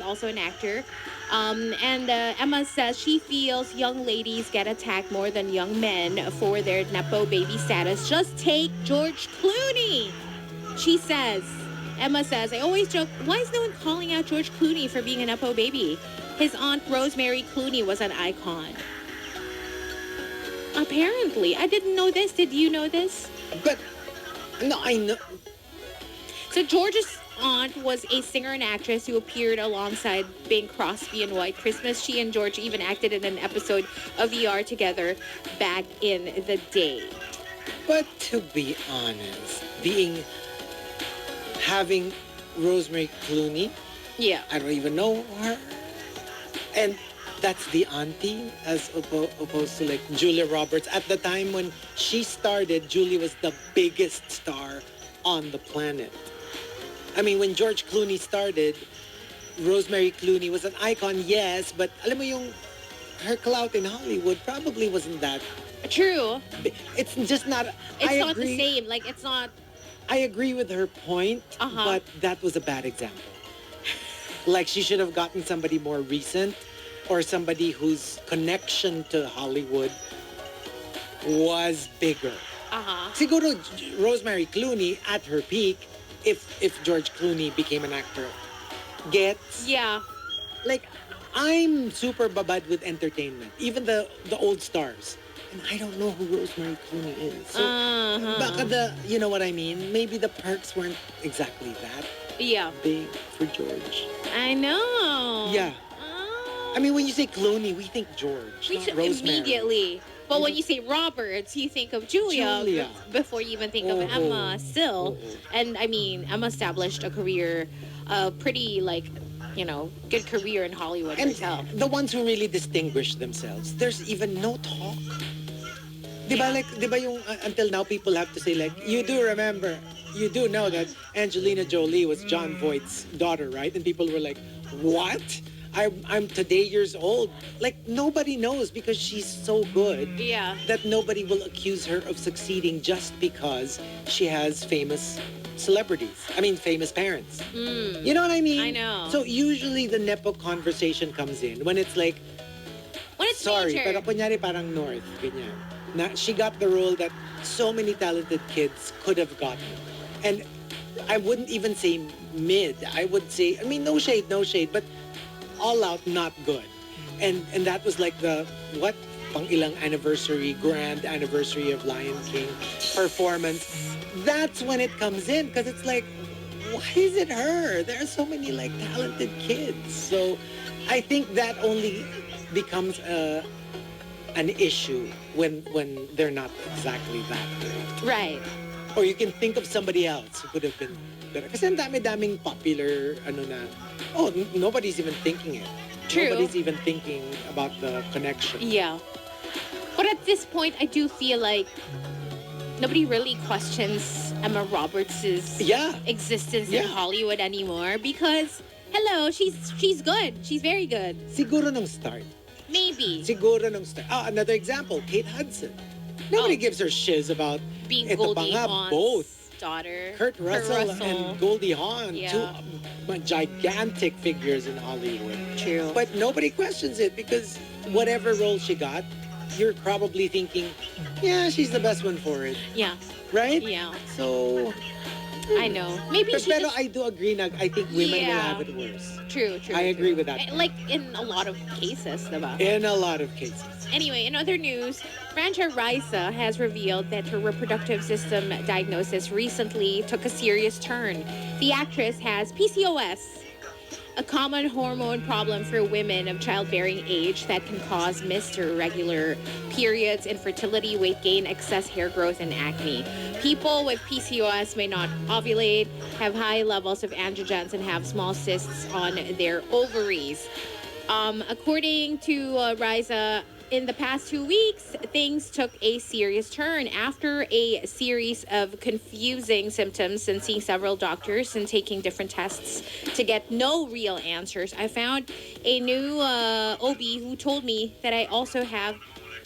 also an actor. And Emma says she feels young ladies get attacked more than young men for their Nepo baby status. Just take George Clooney. She says, Emma says, I always joke, why is no one calling out George Clooney for being a Nepo baby? His aunt Rosemary Clooney was an icon. Apparently. I didn't know this. Did you know this? But, no, I know. So George's aunt was a singer and actress who appeared alongside Bing Crosby in White Christmas. She and George even acted in an episode of ER together back in the day. But to be honest, having Rosemary Clooney, Yeah. I don't even know her. And that's the auntie as opposed to like Julia Roberts. At the time when she started, Julie was the biggest star on the planet. I mean, when George Clooney started, Rosemary Clooney was an icon, yes, but alam mo yung her clout in Hollywood probably wasn't that. True. It's just not. It's I not agree, the same. Like, it's not... I agree with her point, but that was a bad example. Like, she should have gotten somebody more recent or somebody whose connection to Hollywood was bigger. Siguro Rosemary Clooney at her peak, if George Clooney became an actor, gets... Yeah. Like, I'm super babad with entertainment. Even the old stars. And I don't know who Rosemary Clooney is. So, baka you know what I mean? Maybe the perks weren't exactly that big for George. I know. Yeah. I mean, when you say Clooney, we think George, We not should Rosemary. immediately. But when you say Roberts, you think of Julia. Before you even think of Emma still. And I mean, Emma established a career, pretty like, you know, good career in Hollywood And herself. the ones who really distinguish themselves, there's even no talk. Diba, like, diba yung, until now people have to say like, you do know that Angelina Jolie was John Voight's daughter, right? And people were like, what? I'm today years old. Like, nobody knows because she's so good that nobody will accuse her of succeeding just because she has famous celebrities. I mean, famous parents. You know what I mean? I know. So usually the Nepo conversation comes in when it's like, When it's sorry, major. pero kunyari parang North, ganyan. Na, she got the role that so many talented kids could have gotten. And I wouldn't even say mid. I would say, I mean, no shade, but all out not good. And that was like the, what? Pang ilang anniversary, grand anniversary of Lion King performance. That's when it comes in because it's like, why is it her? There are so many like talented kids. So I think that only becomes an issue when they're not exactly that great. Right. Or you can think of somebody else who could have been better. Kasi ang dami-daming popular, nobody's even thinking it. True. Nobody's even thinking about the connection. Yeah. But at this point, I do feel like nobody really questions Emma Roberts' existence in Hollywood anymore because, hello, she's good. She's very good. Siguro nung start. Maybe. Siguro nung start. Another example, Kate Hudson. Nobody gives her shiz about being ito Goldie pa nga, Hawn's both daughter. Kurt Russell and Goldie Hawn, two Yeah. gigantic figures in Hollywood. True. But nobody questions it because whatever role she got, you're probably thinking, yeah, she's the best one for it. Yeah. Right? Yeah. So... I know. Maybe she Pero just... I do agree na I think women will Yeah. have it worse. True. I agree with that. Like in a lot of cases, diba? In a lot of cases. Anyway, in other news, Francia Raisa has revealed that her reproductive system diagnosis recently took a serious turn. The actress has PCOS, a common hormone problem for women of childbearing age that can cause missed or irregular periods, infertility, weight gain, excess hair growth, and acne. People with PCOS may not ovulate, have high levels of androgens, and have small cysts on their ovaries. According to Riza, in the past 2 weeks, things took a serious turn after a series of confusing symptoms and seeing several doctors and taking different tests to get no real answers. I found a new OB who told me that I also have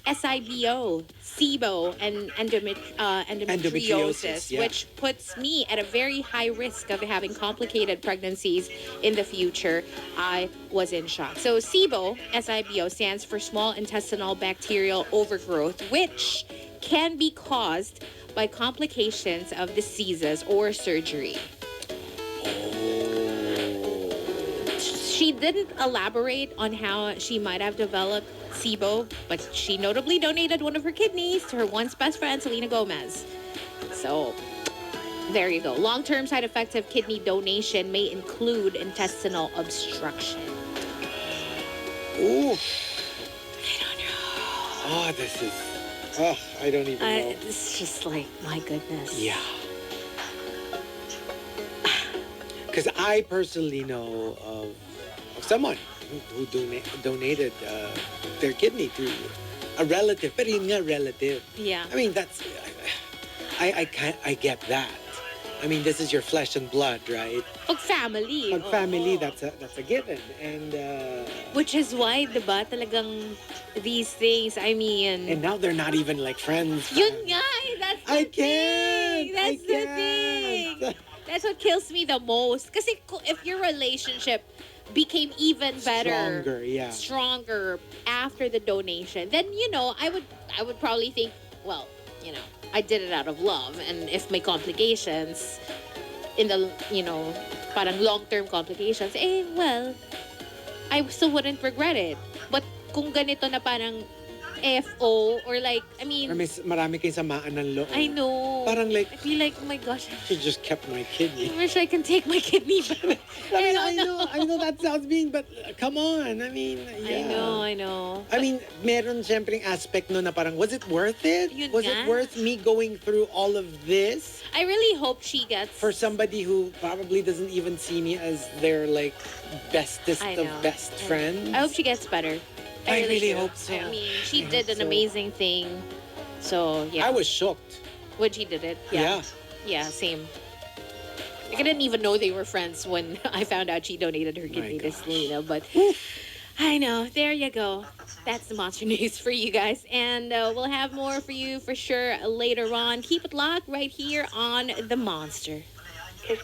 SIBO, SIBO, and endometriosis, Yeah. which puts me at a very high risk of having complicated pregnancies in the future. I was in shock. So SIBO, SIBO, stands for small intestinal bacterial overgrowth, which can be caused by complications of diseases or surgery. She didn't elaborate on how she might have developed SIBO, but she notably donated one of her kidneys to her once best friend, Selena Gomez. So, there you go. Long-term side effects of kidney donation may include intestinal obstruction. Ooh. I don't know. Oh, this is. Oh, I don't even know. It's just like, my goodness. Yeah. Because I personally know of someone who donated their kidney to a relative, pero yun nga, relative. Yeah. I mean, that's, I get that. I mean, this is your flesh and blood, right? Pag family. Pag family, oo. that's a given. And Which is why, diba, talagang these things, I mean... now they're not even like friends. Yun nga, that's the I thing. can't. That's the thing. That's what kills me the most. Kasi if your relationship became even better, stronger after the donation, then I would probably think, well, I did it out of love, and if may complications in the parang long-term complications, well, I still wouldn't regret it. But kung ganito na parang FO or like, I mean, Or marami kayong samaan ng loob. I know. Parang like, I feel like, oh my gosh, she just kept my kidney. I wish I can take my kidney back. I know that sounds mean, but come on. I mean, yeah. I know. I mean, meron siyempre aspect no na parang, was it worth it? Yun Was nga. it worth me going through all of this I really hope she gets... for somebody who probably doesn't even see me as their like bestest I of know. best friends? I hope she gets better. I really do. hope so. I mean, she I did hope an so. amazing thing. So, yeah. I was shocked. When she did it. Yeah. Yeah, same. Like, I didn't even know they were friends when I found out she donated her kidney to gosh. Selena. But I know. There you go. That's the monster news for you guys. And we'll have more for you for sure later on. Keep it locked right here on The Monster.